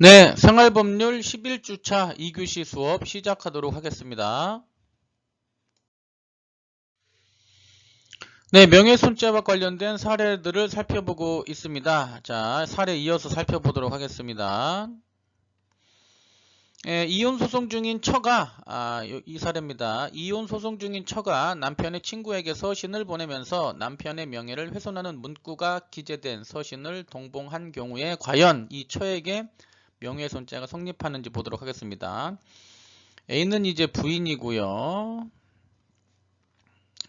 네, 생활법률 11주차 2교시 수업 시작하도록 하겠습니다. 네, 명예훼손죄와 관련된 사례들을 살펴보고 있습니다. 자, 사례 이어서 살펴보도록 하겠습니다. 이혼 소송 중인 처가, 이 사례입니다. 이혼 소송 중인 처가 남편의 친구에게 서신을 보내면서 남편의 명예를 훼손하는 문구가 기재된 서신을 동봉한 경우에 과연 이 처에게 명예훼손죄가 성립하는지 보도록 하겠습니다. A는 이제 부인이고요.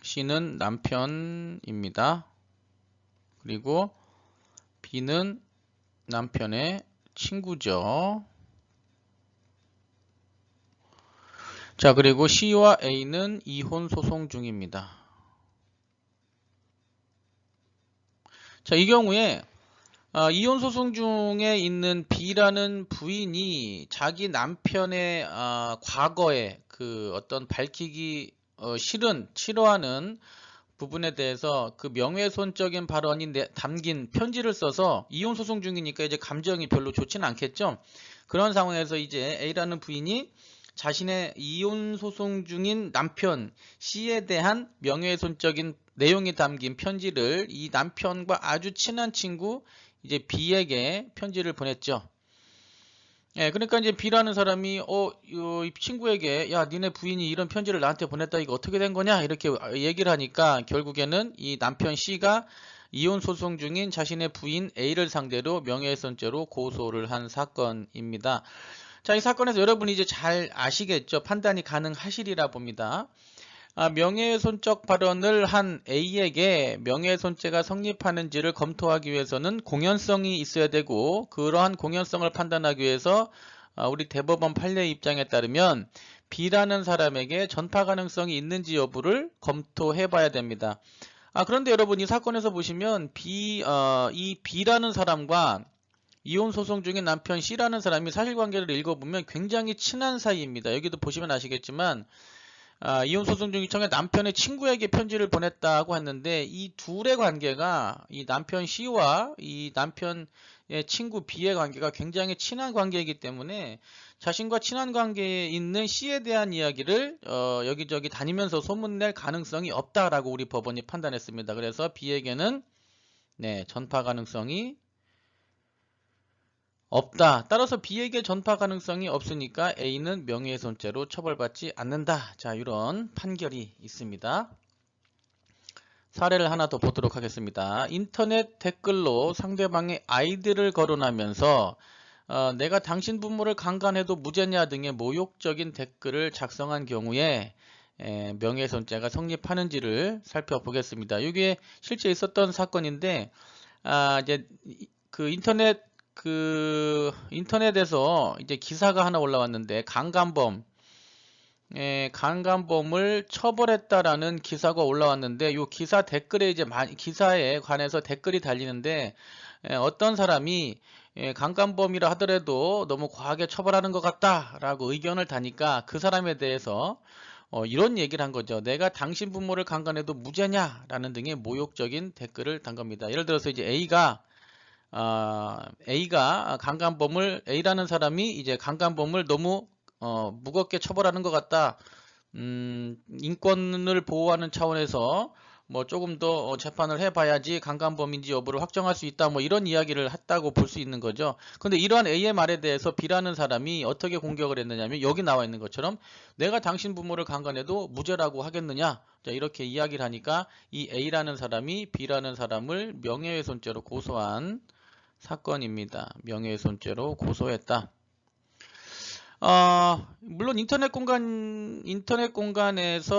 C는 남편입니다. 그리고 B는 남편의 친구죠. 자, 그리고 C와 A는 이혼 소송 중입니다. 자, 이 경우에 이혼 소송 중에 있는 B라는 부인이 자기 남편의 과거에 그 어떤 밝히기 싫어하는 부분에 대해서 그 명예훼손적인 발언이 담긴 편지를 써서 이혼 소송 중이니까 이제 감정이 별로 좋지는 않겠죠. 그런 상황에서 이제 A라는 부인이 자신의 이혼 소송 중인 남편 C에 대한 명예훼손적인 내용이 담긴 편지를 이 남편과 아주 친한 친구 이제 B에게 편지를 보냈죠. 예, 그러니까 이제 B라는 사람이 이 친구에게 야, 니네 부인이 이런 편지를 나한테 보냈다. 이거 어떻게 된 거냐? 이렇게 얘기를 하니까 결국에는 이 남편 C가 이혼 소송 중인 자신의 부인 A를 상대로 명예훼손죄로 고소를 한 사건입니다. 자, 이 사건에서 여러분이 이제 잘 아시겠죠? 판단이 가능하시리라 봅니다. 명예훼손적 발언을 한 A에게 명예훼손죄가 성립하는지를 검토하기 위해서는 공연성이 있어야 되고, 그러한 공연성을 판단하기 위해서 우리 대법원 판례 입장에 따르면 B라는 사람에게 전파 가능성이 있는지 여부를 검토해 봐야 됩니다. 그런데 여러분 이 사건에서 보시면 이 B라는 사람과 이혼 소송 중인 남편 C라는 사람이 사실관계를 읽어보면 굉장히 친한 사이입니다. 여기도 보시면 아시겠지만 이혼 소송 중인 청의 남편의 친구에게 편지를 보냈다고 했는데 이 둘의 관계가 이 남편 C와 이 남편의 친구 B의 관계가 굉장히 친한 관계이기 때문에 자신과 친한 관계에 있는 C에 대한 이야기를 여기저기 다니면서 소문낼 가능성이 없다라고 우리 법원이 판단했습니다. 그래서 B에게는 전파 가능성이 없다. 따라서 B에게 전파 가능성이 없으니까 A는 명예훼손죄로 처벌받지 않는다. 자, 이런 판결이 있습니다. 사례를 하나 더 보도록 하겠습니다. 인터넷 댓글로 상대방의 아이디를 거론하면서 내가 당신 부모를 강간해도 무죄냐 등의 모욕적인 댓글을 작성한 경우에 명예훼손죄가 성립하는지를 살펴보겠습니다. 이게 실제 있었던 사건인데 이제 그 인터넷에서 이제 기사가 하나 올라왔는데 강간범을 처벌했다라는 기사가 올라왔는데 이 기사 댓글에 이제 기사에 관해서 댓글이 달리는데 어떤 사람이 강간범이라 하더라도 너무 과하게 처벌하는 것 같다라고 의견을 다니까 그 사람에 대해서 이런 얘기를 한 거죠. 내가 당신 부모를 강간해도 무죄냐라는 등의 모욕적인 댓글을 단 겁니다. 예를 들어서 이제 A가 A라는 사람이 이제 강간범을 너무 무겁게 처벌하는 것 같다. 인권을 보호하는 차원에서 뭐 조금 더 재판을 해봐야지 강간범인지 여부를 확정할 수 있다. 뭐 이런 이야기를 했다고 볼 수 있는 거죠. 근데 이러한 A의 말에 대해서 B라는 사람이 어떻게 공격을 했느냐면 여기 나와 있는 것처럼 내가 당신 부모를 강간해도 무죄라고 하겠느냐. 자, 이렇게 이야기를 하니까 이 A라는 사람이 B라는 사람을 명예훼손죄로 고소한 사건입니다. 명예훼손죄로 고소했다. 물론 인터넷 공간에서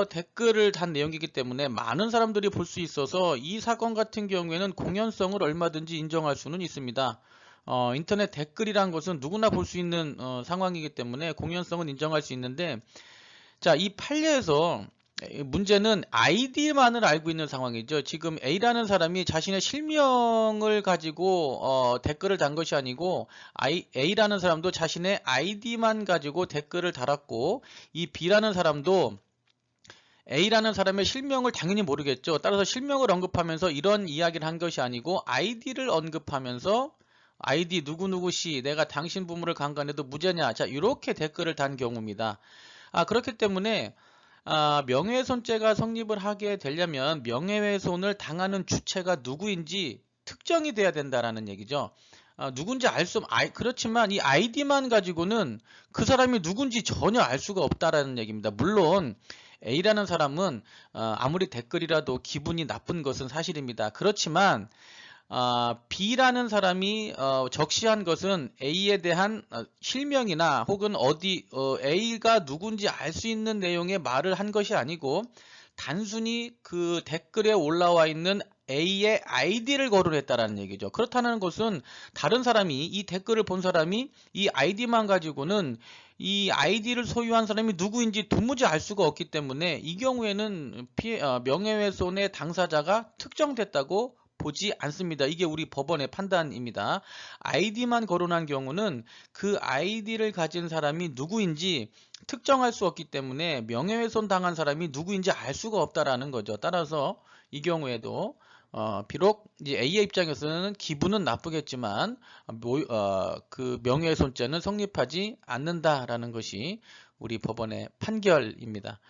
댓글을 단 내용이기 때문에 많은 사람들이 볼 수 있어서 이 사건 같은 경우에는 공연성을 얼마든지 인정할 수는 있습니다. 인터넷 댓글이란 것은 누구나 볼 수 있는 상황이기 때문에 공연성은 인정할 수 있는데, 자, 이 판례에서 문제는 아이디만을 알고 있는 상황이죠. 지금 A라는 사람이 자신의 실명을 가지고 댓글을 단 것이 아니고 A라는 사람도 자신의 아이디만 가지고 댓글을 달았고 이 B라는 사람도 A라는 사람의 실명을 당연히 모르겠죠. 따라서 실명을 언급하면서 이런 이야기를 한 것이 아니고 아이디를 언급하면서 아이디 누구누구씨 내가 당신 부모를 강간해도 무죄냐. 자, 이렇게 댓글을 단 경우입니다. 그렇기 때문에 명예훼손죄가 성립을 하게 되려면 명예훼손을 당하는 주체가 누구인지 특정이 돼야 된다라는 얘기죠. 누군지 그렇지만 이 아이디만 가지고는 그 사람이 누군지 전혀 알 수가 없다라는 얘기입니다. 물론 A라는 사람은 아무리 댓글이라도 기분이 나쁜 것은 사실입니다. 그렇지만 B라는 사람이 적시한 것은 A에 대한 실명이나 혹은 A가 누군지 알 수 있는 내용의 말을 한 것이 아니고 단순히 그 댓글에 올라와 있는 A의 아이디를 거론했다라는 얘기죠. 그렇다는 것은 다른 사람이 이 댓글을 본 사람이 이 아이디만 가지고는 이 아이디를 소유한 사람이 누구인지 도무지 알 수가 없기 때문에 이 경우에는 명예훼손의 당사자가 특정됐다고 보지 않습니다. 이게 우리 법원의 판단입니다. 아이디만 거론한 경우는 그 아이디를 가진 사람이 누구인지 특정할 수 없기 때문에 명예훼손 당한 사람이 누구인지 알 수가 없다라는 거죠. 따라서 이 경우에도 비록 이제 A의 입장에서는 기분은 나쁘겠지만 그 명예훼손죄는 성립하지 않는다라는 것이 우리 법원의 판결입니다.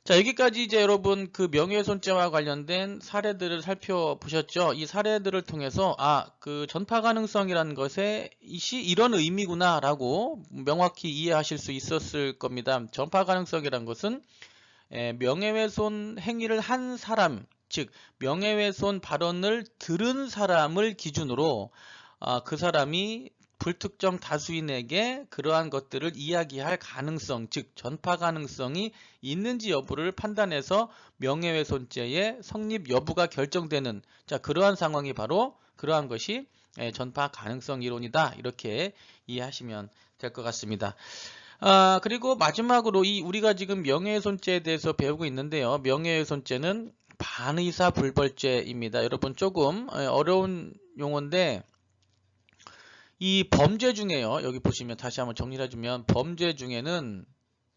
자, 여기까지 이제 여러분 그 명예훼손죄와 관련된 사례들을 살펴보셨죠? 이 사례들을 통해서 그 전파 가능성이라는 것에 이런 의미구나라고 명확히 이해하실 수 있었을 겁니다. 전파 가능성이라는 것은 명예훼손 행위를 한 사람, 즉 명예훼손 발언을 들은 사람을 기준으로 그 사람이 불특정 다수인에게 그러한 것들을 이야기할 가능성, 즉 전파 가능성이 있는지 여부를 판단해서 명예훼손죄의 성립 여부가 결정되는 그러한 상황이 바로 그러한 것이 전파 가능성 이론이다. 이렇게 이해하시면 될 것 같습니다. 그리고 마지막으로 우리가 지금 명예훼손죄에 대해서 배우고 있는데요. 명예훼손죄는 반의사 불벌죄입니다. 여러분 조금 어려운 용어인데 이 범죄 중에요. 여기 보시면 다시 한번 정리를 해주면 범죄 중에는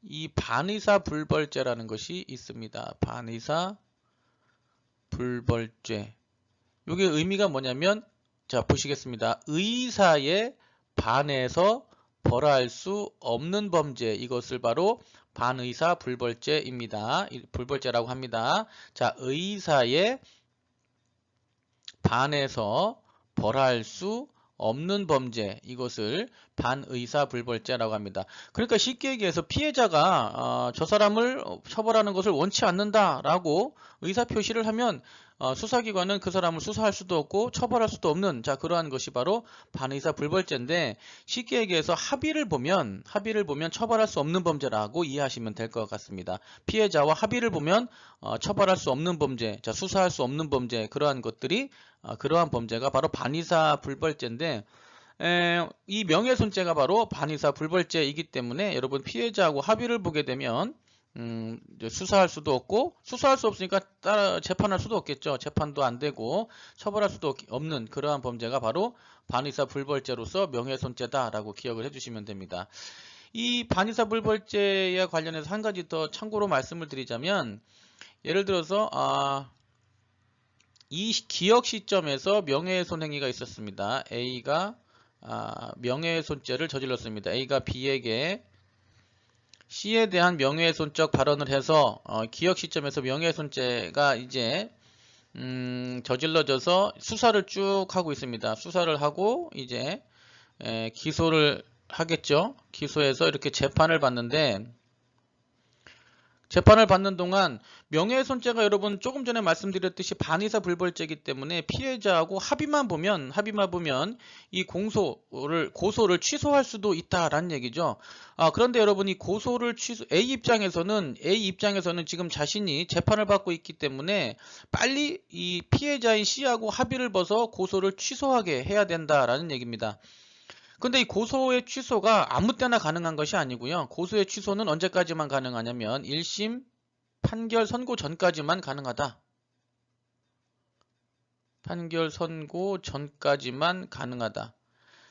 이 반의사 불벌죄라는 것이 있습니다. 반의사 불벌죄. 이게 의미가 뭐냐면 자 보시겠습니다. 의사에 반해서 벌할 수 없는 범죄, 이것을 바로 반의사 불벌죄입니다. 불벌죄라고 합니다. 자, 의사에 반해서 벌할 수 없는 범죄, 이것을 반의사 불벌죄라고 합니다. 그러니까 쉽게 얘기해서 피해자가 저 사람을 처벌하는 것을 원치 않는다라고 의사표시를 하면 수사기관은 그 사람을 수사할 수도 없고 처벌할 수도 없는 그러한 것이 바로 반의사 불벌죄인데, 쉽게 얘기해서 합의를 보면 처벌할 수 없는 범죄라고 이해하시면 될 것 같습니다. 피해자와 합의를 보면 처벌할 수 없는 범죄, 수사할 수 없는 범죄, 그러한 것들이 그러한 범죄가 바로 반의사 불벌죄인데, 이 명예훼손죄가 바로 반의사 불벌죄이기 때문에 여러분 피해자하고 합의를 보게 되면 수사할 수도 없고, 수사할 수 없으니까 따라 재판할 수도 없겠죠. 재판도 안 되고 처벌할 수도 없는 그러한 범죄가 바로 반의사 불벌죄로서 명예훼손죄다라고 기억을 해주시면 됩니다. 이 반의사 불벌죄에 관련해서 한 가지 더 참고로 말씀을 드리자면, 예를 들어서 이 기억 시점에서 명예훼손 행위가 있었습니다. A가 명예훼손죄를 저질렀습니다. A가 B에게 C에 대한 명예훼손적 발언을 해서 기억 시점에서 명예훼손죄가 이제 저질러져서 수사를 쭉 하고 있습니다. 수사를 하고 이제 기소를 하겠죠. 기소해서 이렇게 재판을 받는데, 재판을 받는 동안 명예훼손죄가 여러분 조금 전에 말씀드렸듯이 반의사 불벌죄이기 때문에 피해자하고 합의만 보면 이 고소를 취소할 수도 있다라는 얘기죠. 그런데 여러분 이 고소를 A 입장에서는 지금 자신이 재판을 받고 있기 때문에 빨리 이 피해자인 C하고 합의를 봐서 고소를 취소하게 해야 된다라는 얘기입니다. 근데 이 고소의 취소가 아무 때나 가능한 것이 아니고요. 고소의 취소는 언제까지만 가능하냐면 1심 판결 선고 전까지만 가능하다. 판결 선고 전까지만 가능하다.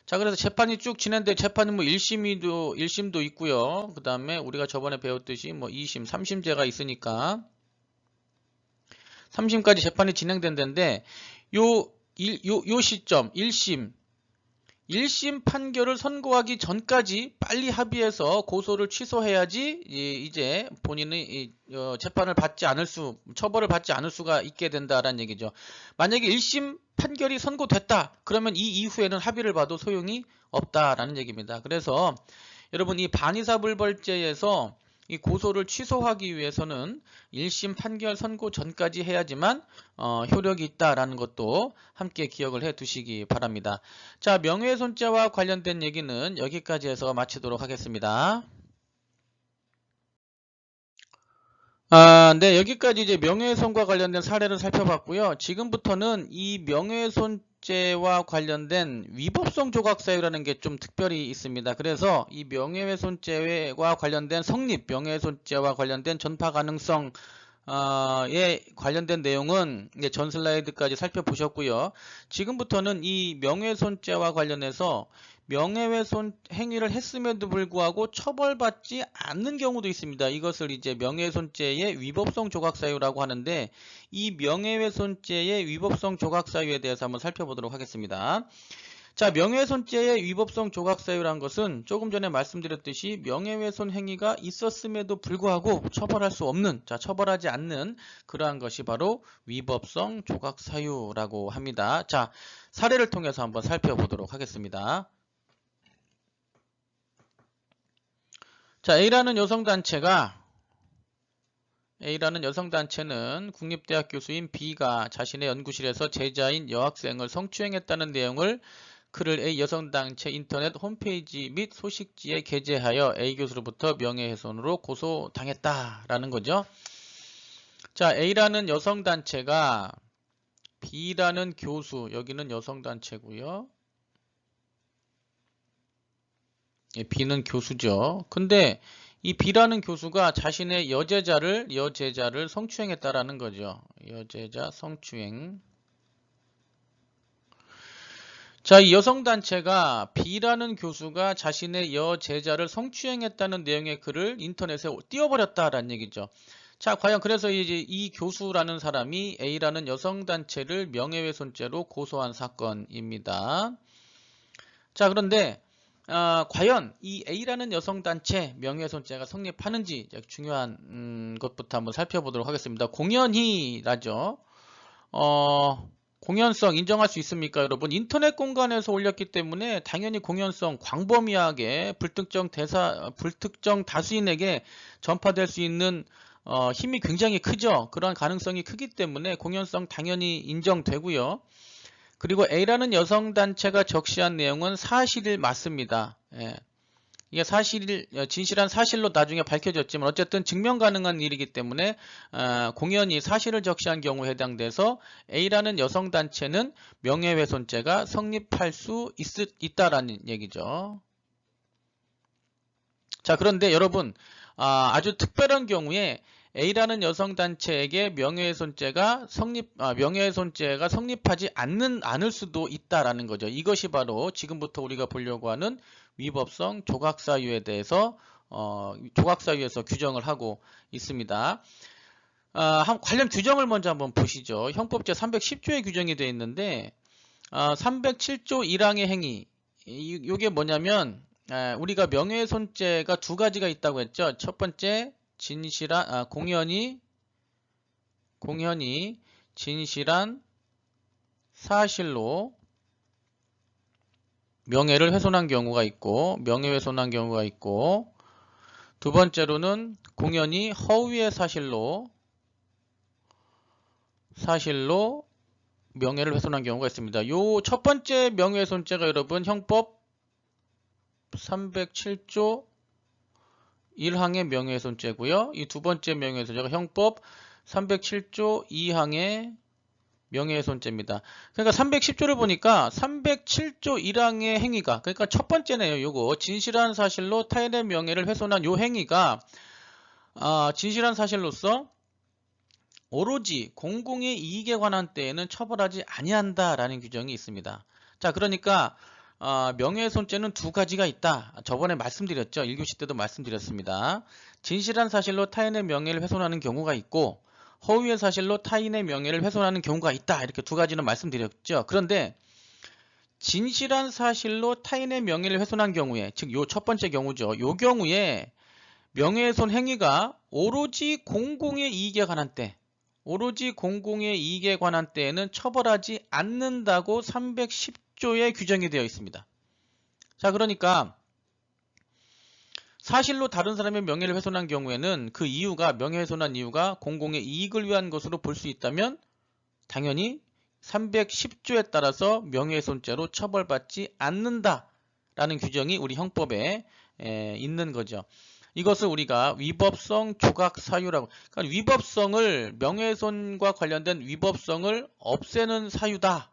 자, 그래서 재판이 쭉 진행돼. 재판이 뭐 1심도 있고요. 그 다음에 우리가 저번에 배웠듯이 뭐 2심, 3심제가 있으니까 3심까지 재판이 진행된다는데 요 시점 1심 1심 판결을 선고하기 전까지 빨리 합의해서 고소를 취소해야지 이제 본인이 재판을 받지 않을 처벌을 받지 않을 수가 있게 된다라는 얘기죠. 만약에 1심 판결이 선고됐다. 그러면 이 이후에는 합의를 봐도 소용이 없다라는 얘기입니다. 그래서 여러분 이 반의사불벌죄에서 이 고소를 취소하기 위해서는 1심 판결 선고 전까지 해야지만 효력이 있다라는 것도 함께 기억을 해 두시기 바랍니다. 자, 명예훼손죄와 관련된 얘기는 여기까지 해서 마치도록 하겠습니다. 네, 여기까지 이제 명예훼손과 관련된 사례를 살펴봤고요. 지금부터는 이 명예훼손죄와 관련된 위법성 조각사유라는 게 좀 특별히 있습니다. 그래서 이 명예훼손죄와 관련된 성립, 명예훼손죄와 관련된 전파 가능성 에 관련된 내용은 이제 전 슬라이드까지 살펴보셨고요. 지금부터는 이 명예훼손죄와 관련해서 명예훼손 행위를 했음에도 불구하고 처벌받지 않는 경우도 있습니다. 이것을 이제 명예훼손죄의 위법성 조각사유라고 하는데 이 명예훼손죄의 위법성 조각사유에 대해서 한번 살펴보도록 하겠습니다. 자, 명예훼손죄의 위법성 조각사유란 것은 조금 전에 말씀드렸듯이 명예훼손 행위가 있었음에도 불구하고 처벌할 수 없는, 처벌하지 않는 그러한 것이 바로 위법성 조각사유라고 합니다. 자, 사례를 통해서 한번 살펴보도록 하겠습니다. 자, A라는 여성단체는 국립대학 교수인 B가 자신의 연구실에서 제자인 여학생을 성추행했다는 내용을 글을 A 여성단체 인터넷 홈페이지 및 소식지에 게재하여 A 교수로부터 명예훼손으로 고소당했다라는 거죠. 자, A라는 여성단체가 B라는 교수, 여기는 여성단체고요. B는 교수죠. 근데 이 B라는 교수가 자신의 여제자를 성추행했다라는 거죠. 여제자 성추행. 자, 이 여성단체가 B라는 교수가 자신의 여제자를 성추행했다는 내용의 글을 인터넷에 띄워버렸다라는 얘기죠. 자, 과연 그래서 이제 이 교수라는 사람이 A라는 여성단체를 명예훼손죄로 고소한 사건입니다. 자, 그런데 과연 이 A라는 여성단체 명예훼손죄가 성립하는지 중요한 것부터 한번 살펴보도록 하겠습니다. 공연히라죠. 공연성 인정할 수 있습니까, 여러분? 인터넷 공간에서 올렸기 때문에 당연히 공연성 광범위하게 불특정 다수인에게 전파될 수 있는 힘이 굉장히 크죠. 그러한 가능성이 크기 때문에 공연성 당연히 인정되고요. 그리고 A라는 여성단체가 적시한 내용은 사실이 맞습니다. 예. 이게 진실한 사실로 나중에 밝혀졌지만 어쨌든 증명 가능한 일이기 때문에 공연히 사실을 적시한 경우에 해당돼서 A라는 여성단체는 명예훼손죄가 성립할 수 있다라는 얘기죠. 자, 그런데 여러분 아주 특별한 경우에 A라는 여성단체에게 명예훼손죄가 성립하지 않을 수도 있다라는 거죠. 이것이 바로 지금부터 우리가 보려고 하는 위법성 조각사유에 대해서 조각사유에서 규정을 하고 있습니다. 관련 규정을 먼저 한번 보시죠. 형법 제310조에 규정이 되어 있는데 307조 1항의 행위, 이게 뭐냐면 우리가 명예훼손죄가 두 가지가 있다고 했죠. 첫 번째 공연히 진실한 사실로 명예훼손한 경우가 있고 두 번째로는 공연히 허위의 사실로 명예를 훼손한 경우가 있습니다. 요 첫 번째 명예훼손죄가 여러분 형법 307조 1항의 명예훼손죄고요. 이 두 번째 명예훼손죄가 형법 307조 2항의 명예훼손죄입니다. 그러니까 310조를 보니까 307조 1항의 행위가, 그러니까 첫 번째네요. 요거 진실한 사실로 타인의 명예를 훼손한 요 행위가 진실한 사실로서 오로지 공공의 이익에 관한 때에는 처벌하지 아니한다라는 규정이 있습니다. 자, 그러니까 명예훼손죄는 두 가지가 있다. 저번에 말씀드렸죠. 1교시 때도 말씀드렸습니다. 진실한 사실로 타인의 명예를 훼손하는 경우가 있고 허위의 사실로 타인의 명예를 훼손하는 경우가 있다. 이렇게 두 가지는 말씀드렸죠. 그런데 진실한 사실로 타인의 명예를 훼손한 경우에, 즉 요 첫 번째 경우죠. 요 경우에 명예훼손 행위가 오로지 공공의 이익에 관한 때, 오로지 공공의 이익에 관한 때에는 처벌하지 않는다고 310조에 규정이 되어 있습니다. 자, 그러니까 사실로 다른 사람의 명예를 훼손한 경우에는 그 이유가, 명예훼손한 이유가 공공의 이익을 위한 것으로 볼 수 있다면 당연히 310조에 따라서 명예훼손죄로 처벌받지 않는다라는 규정이 우리 형법에 있는 거죠. 이것을 우리가 위법성 조각 사유라고, 그러니까 위법성을, 명예훼손과 관련된 위법성을 없애는 사유다.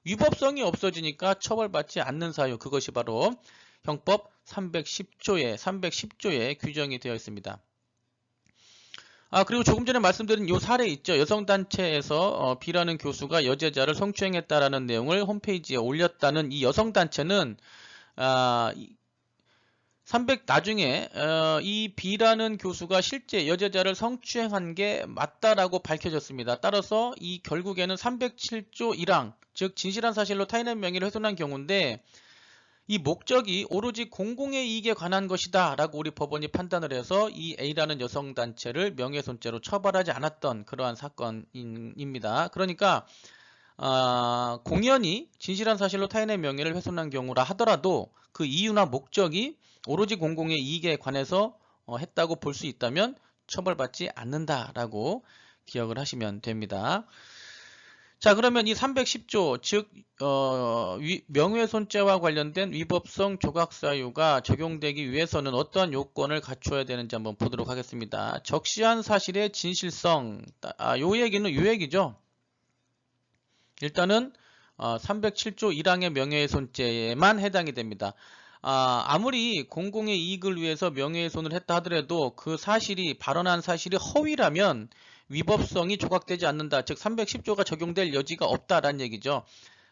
위법성이 없어지니까 처벌받지 않는 사유, 그것이 바로 형법 310조에 규정이 되어 있습니다. 그리고 조금 전에 말씀드린 요 사례 있죠. 여성단체에서 B라는 교수가 여제자를 성추행했다라는 내용을 홈페이지에 올렸다는 이 여성단체는 나중에 이 B라는 교수가 실제 여제자를 성추행한 게 맞다라고 밝혀졌습니다. 따라서 이 결국에는 307조 1항, 즉 진실한 사실로 타인의 명예를 훼손한 경우인데 이 목적이 오로지 공공의 이익에 관한 것이다 라고 우리 법원이 판단을 해서 이 A라는 여성단체를 명예훼손죄로 처벌하지 않았던 그러한 사건입니다. 그러니까 공연히 진실한 사실로 타인의 명예를 훼손한 경우라 하더라도 그 이유나 목적이 오로지 공공의 이익에 관해서 했다고 볼 수 있다면 처벌받지 않는다라고 기억을 하시면 됩니다. 자, 그러면 이 310조, 즉 명예훼손죄와 관련된 위법성 조각사유가 적용되기 위해서는 어떠한 요건을 갖춰야 되는지 한번 보도록 하겠습니다. 적시한 사실의 진실성, 요 얘기는 요 얘기죠. 일단은 307조 1항의 명예훼손죄에만 해당이 됩니다. 아무리 공공의 이익을 위해서 명예훼손을 했다 하더라도 그 사실이, 발언한 사실이 허위라면 위법성이 조각되지 않는다. 즉 310조가 적용될 여지가 없다라는 얘기죠.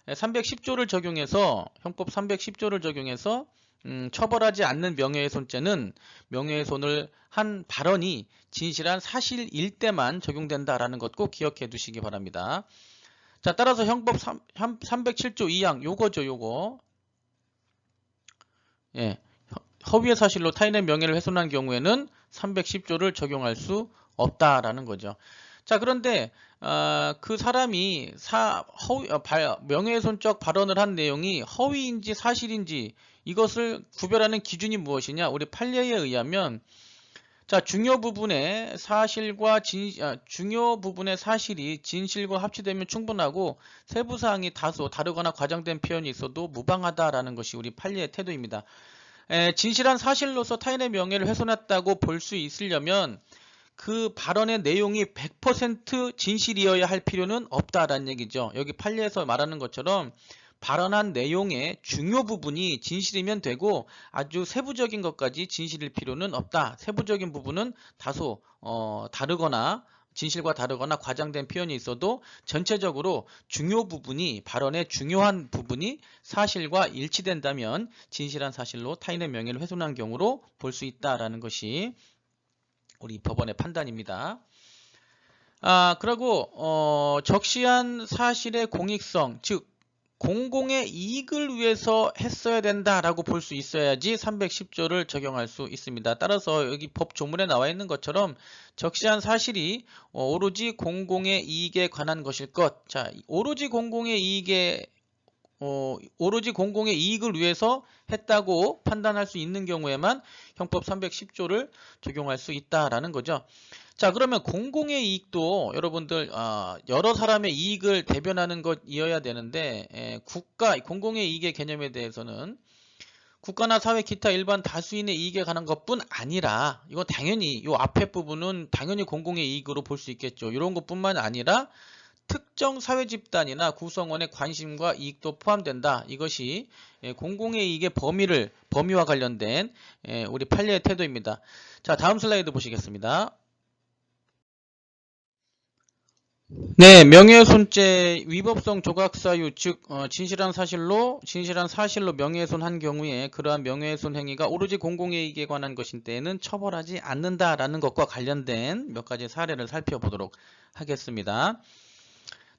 310조를 적용해서, 형법 310조를 적용해서 처벌하지 않는 명예훼손죄는 명예훼손을 한 발언이 진실한 사실일 때만 적용된다라는 것 꼭 기억해 두시기 바랍니다. 자, 따라서 형법 307조 2항 요거죠, 요거. 예, 허위의 사실로 타인의 명예를 훼손한 경우에는 310조를 적용할 수 없다라는 거죠. 자, 그런데 그 사람이 명예훼손적 발언을 한 내용이 허위인지 사실인지 이것을 구별하는 기준이 무엇이냐? 우리 판례에 의하면 중요 부분의 사실이 진실과 합치되면 충분하고 세부사항이 다소 다르거나 과장된 표현이 있어도 무방하다라는 것이 우리 판례의 태도입니다. 진실한 사실로서 타인의 명예를 훼손했다고 볼 수 있으려면 그 발언의 내용이 100% 진실이어야 할 필요는 없다라는 얘기죠. 여기 판례에서 말하는 것처럼 발언한 내용의 중요 부분이 진실이면 되고 아주 세부적인 것까지 진실일 필요는 없다. 세부적인 부분은 다소 다르거나 진실과 다르거나 과장된 표현이 있어도 전체적으로 중요 부분이, 발언의 중요한 부분이 사실과 일치된다면 진실한 사실로 타인의 명예를 훼손한 경우로 볼 수 있다라는 것이 우리 법원의 판단입니다. 그리고 적시한 사실의 공익성, 즉 공공의 이익을 위해서 했어야 된다라고 볼 수 있어야지 310조를 적용할 수 있습니다. 따라서 여기 법 조문에 나와 있는 것처럼 적시한 사실이 오로지 공공의 이익에 관한 것일 것. 자, 오로지 공공의 이익을 위해서 했다고 판단할 수 있는 경우에만 형법 310조를 적용할 수 있다라는 거죠. 자, 그러면 공공의 이익도 여러분들 여러 사람의 이익을 대변하는 것이어야 되는데 공공의 이익의 개념에 대해서는 국가나 사회 기타 일반 다수인의 이익에 관한 것뿐 아니라, 이거 당연히 요 앞에 부분은 당연히 공공의 이익으로 볼 수 있겠죠. 이런 것뿐만 아니라 특정 사회 집단이나 구성원의 관심과 이익도 포함된다. 이것이 공공의 이익의 범위와 관련된 우리 판례의 태도입니다. 자, 다음 슬라이드 보시겠습니다. 네, 명예훼손죄 위법성 조각사유, 즉 진실한 사실로 명예훼손한 경우에 그러한 명예훼손 행위가 오로지 공공의 이익에 관한 것인 때에는 처벌하지 않는다라는 것과 관련된 몇 가지 사례를 살펴보도록 하겠습니다.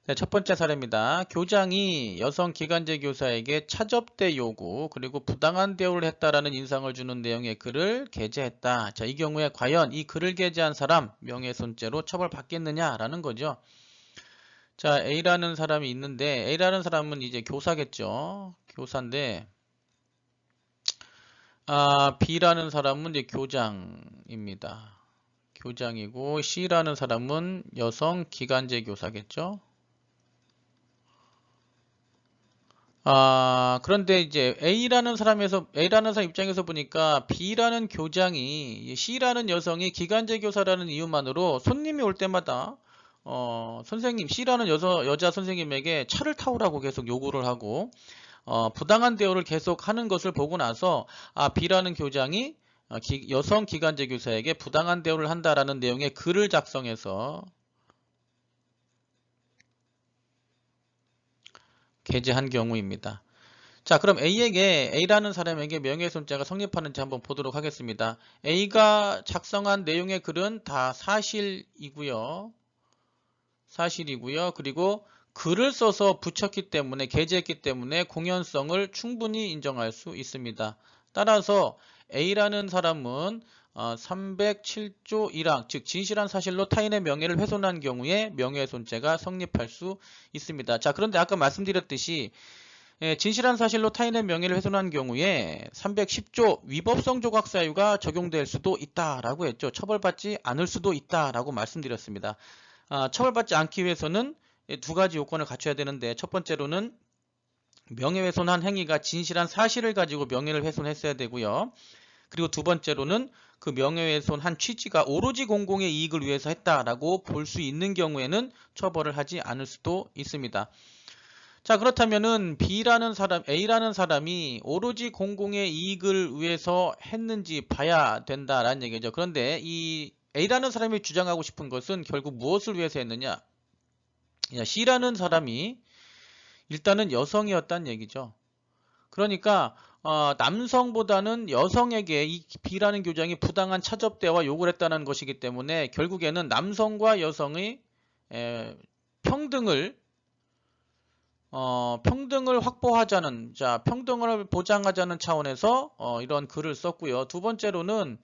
네, 첫 번째 사례입니다. 교장이 여성 기간제 교사에게 차접대 요구 그리고 부당한 대우를 했다라는 인상을 주는 내용의 글을 게재했다. 자, 이 경우에 과연 이 글을 게재한 사람 명예훼손죄로 처벌받겠느냐라는 거죠. 자, A라는 사람이 있는데 A라는 사람은 이제 교사겠죠. 교사인데 B라는 사람은 이제 교장입니다. 교장이고 C라는 사람은 여성 기간제 교사겠죠. 그런데 이제 A라는 사람 입장에서 보니까 B라는 교장이 C라는 여성이 기간제 교사라는 이유만으로 손님이 올 때마다 선생님 C라는 여자 선생님에게 차를 타오라고 계속 요구를 하고 부당한 대우를 계속 하는 것을 보고 나서 B라는 교장이 여성 기간제 교사에게 부당한 대우를 한다라는 내용의 글을 작성해서 게재한 경우입니다. 자, 그럼 A라는 사람에게 명예훼손죄가 성립하는지 한번 보도록 하겠습니다. A가 작성한 내용의 글은 다 사실이고요. 그리고 글을 써서 붙였기 때문에, 게재했기 때문에 공연성을 충분히 인정할 수 있습니다. 따라서 A라는 사람은 307조 1항, 즉 진실한 사실로 타인의 명예를 훼손한 경우에 명예훼손죄가 성립할 수 있습니다. 자, 그런데 아까 말씀드렸듯이 진실한 사실로 타인의 명예를 훼손한 경우에 310조 위법성 조각 사유가 적용될 수도 있다라고 했죠. 처벌받지 않을 수도 있다라고 말씀드렸습니다. 처벌받지 않기 위해서는 두 가지 요건을 갖춰야 되는데, 첫 번째로는 명예훼손한 행위가 진실한 사실을 가지고 명예를 훼손했어야 되고요. 그리고 두 번째로는 그 명예훼손한 취지가 오로지 공공의 이익을 위해서 했다라고 볼 수 있는 경우에는 처벌을 하지 않을 수도 있습니다. 자, 그렇다면은 A라는 사람이 오로지 공공의 이익을 위해서 했는지 봐야 된다라는 얘기죠. 그런데 이 A라는 사람이 주장하고 싶은 것은 결국 무엇을 위해서 했느냐? C라는 사람이 일단은 여성이었다는 얘기죠. 그러니까 남성보다는 여성에게 이 B라는 교장이 부당한 차접대와 요구를 했다는 것이기 때문에 결국에는 남성과 여성의 평등을 확보하자는, 평등을 보장하자는 차원에서 이런 글을 썼고요. 두 번째로는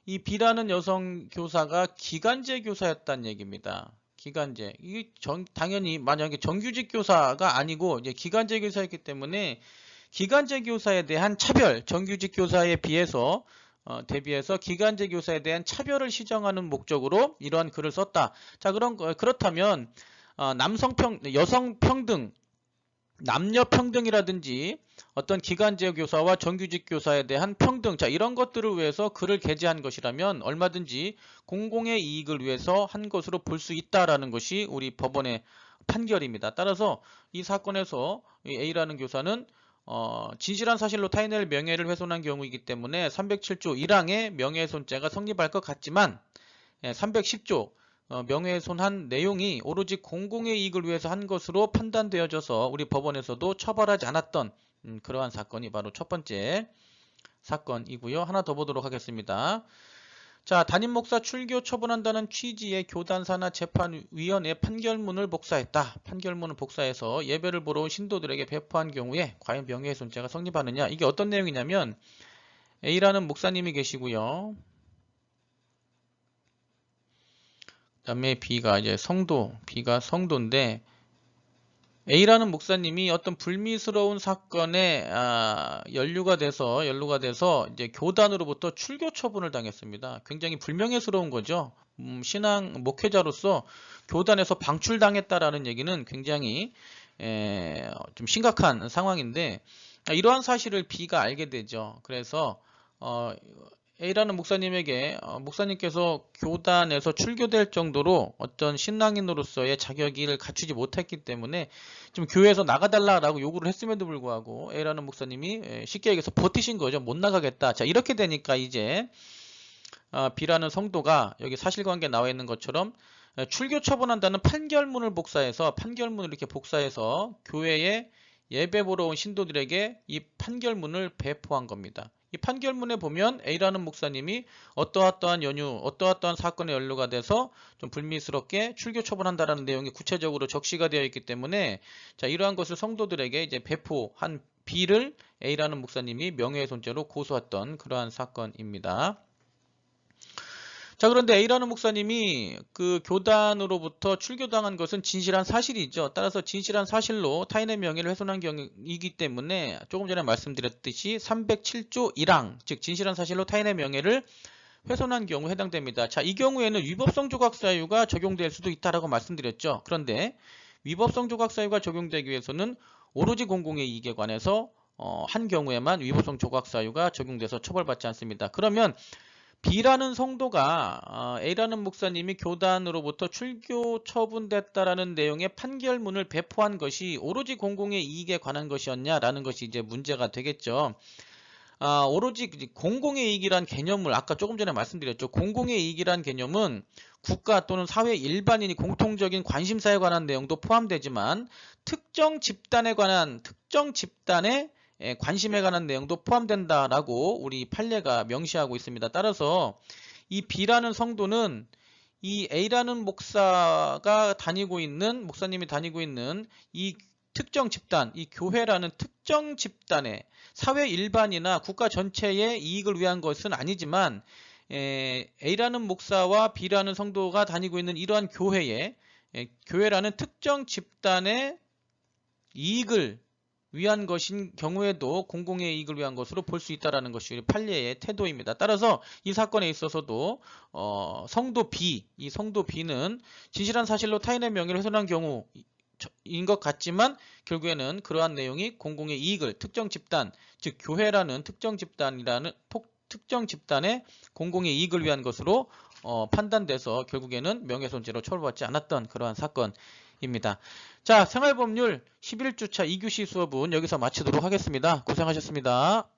이 B라는 여성 교사가 기간제 교사였다는 얘기입니다. 기간제. 이게 당연히 만약에 정규직 교사가 아니고 이제 기간제 교사였기 때문에 기간제 교사에 대한 차별, 정규직 교사에 비해서 대비해서 기간제 교사에 대한 차별을 시정하는 목적으로 이러한 글을 썼다. 자, 그렇다면 여성 평등, 남녀 평등이라든지 어떤 기간제 교사와 정규직 교사에 대한 평등, 자, 이런 것들을 위해서 글을 게재한 것이라면 얼마든지 공공의 이익을 위해서 한 것으로 볼 수 있다라는 것이 우리 법원의 판결입니다. 따라서 이 사건에서 A라는 교사는 진실한 사실로 타인의 명예를 훼손한 경우이기 때문에 307조 1항의 명예훼손죄가 성립할 것 같지만 310조 명예훼손한 내용이 오로지 공공의 이익을 위해서 한 것으로 판단되어져서 우리 법원에서도 처벌하지 않았던 그러한 사건이 바로 첫 번째 사건이고요. 하나 더 보도록 하겠습니다. 자, 담임 목사 출교 처분한다는 취지의 교단사나 재판위원회 판결문을 복사했다. 판결문을 복사해서 예배를 보러 온 신도들에게 배포한 경우에 과연 명예훼손죄가 성립하느냐? 이게 어떤 내용이냐면 A라는 목사님이 계시고요. 그다음에 B가 성도인데 A라는 목사님이 어떤 불미스러운 사건에 연루가 돼서 이제 교단으로부터 출교 처분을 당했습니다. 굉장히 불명예스러운 거죠. 신앙 목회자로서 교단에서 방출당했다라는 얘기는 굉장히 좀 심각한 상황인데 이러한 사실을 B가 알게 되죠. 그래서 A라는 목사님에게 목사님께서 교단에서 출교될 정도로 어떤 신앙인으로서의 자격을 갖추지 못했기 때문에 좀 교회에서 나가달라고 요구를 했음에도 불구하고 A라는 목사님이 쉽게 얘기해서 버티신 거죠. 못 나가겠다. 자, 이렇게 되니까 이제 B라는 성도가 여기 사실관계에 나와 있는 것처럼 출교 처분한다는 판결문을 이렇게 복사해서 교회에 예배 보러 온 신도들에게 이 판결문을 배포한 겁니다. 이 판결문에 보면 A라는 목사님이 어떠어떠한 연유, 어떠어떠한 사건에 연루가 돼서 좀 불미스럽게 출교 처분한다라는 내용이 구체적으로 적시가 되어 있기 때문에 자, 이러한 것을 성도들에게 이제 배포한 B를 A라는 목사님이 명예훼손죄로 고소했던 그러한 사건입니다. 자, 그런데 A라는 목사님이 그 교단으로부터 출교당한 것은 진실한 사실이죠. 따라서 진실한 사실로 타인의 명예를 훼손한 경우이기 때문에 조금 전에 말씀드렸듯이 307조 1항, 즉 진실한 사실로 타인의 명예를 훼손한 경우 해당됩니다. 자, 이 경우에는 위법성 조각 사유가 적용될 수도 있다라고 말씀드렸죠. 그런데 위법성 조각 사유가 적용되기 위해서는 오로지 공공의 이익에 관해서 한 경우에만 위법성 조각 사유가 적용돼서 처벌받지 않습니다. 그러면 B라는 성도가 A라는 목사님이 교단으로부터 출교 처분됐다라는 내용의 판결문을 배포한 것이 오로지 공공의 이익에 관한 것이었냐라는 것이 이제 문제가 되겠죠. 오로지 공공의 이익이란 개념을 아까 조금 전에 말씀드렸죠. 공공의 이익이란 개념은 국가 또는 사회 일반인이 공통적인 관심사에 관한 내용도 포함되지만 특정 집단에 관한 특정 집단의 관심에 관한 내용도 포함된다라고 우리 판례가 명시하고 있습니다. 따라서 이 B라는 성도는 이 A라는 목사님이 다니고 있는 이 특정 집단, 이 교회라는 특정 집단의 사회 일반이나 국가 전체의 이익을 위한 것은 아니지만 A라는 목사와 B라는 성도가 다니고 있는 이러한 교회라는 특정 집단의 이익을 위한 것인 경우에도 공공의 이익을 위한 것으로 볼 수 있다는 것이 판례의 태도입니다. 따라서 이 사건에 있어서도 성도 B, 이 성도 B는 진실한 사실로 타인의 명예를 훼손한 경우인 것 같지만 결국에는 그러한 내용이 공공의 이익을 특정 집단, 즉 교회라는 특정 집단의 공공의 이익을 위한 것으로 판단돼서 결국에는 명예훼손죄로 처벌받지 않았던 그러한 사건입니다. 자, 생활법률 11주차 2교시 수업은 여기서 마치도록 하겠습니다. 고생하셨습니다.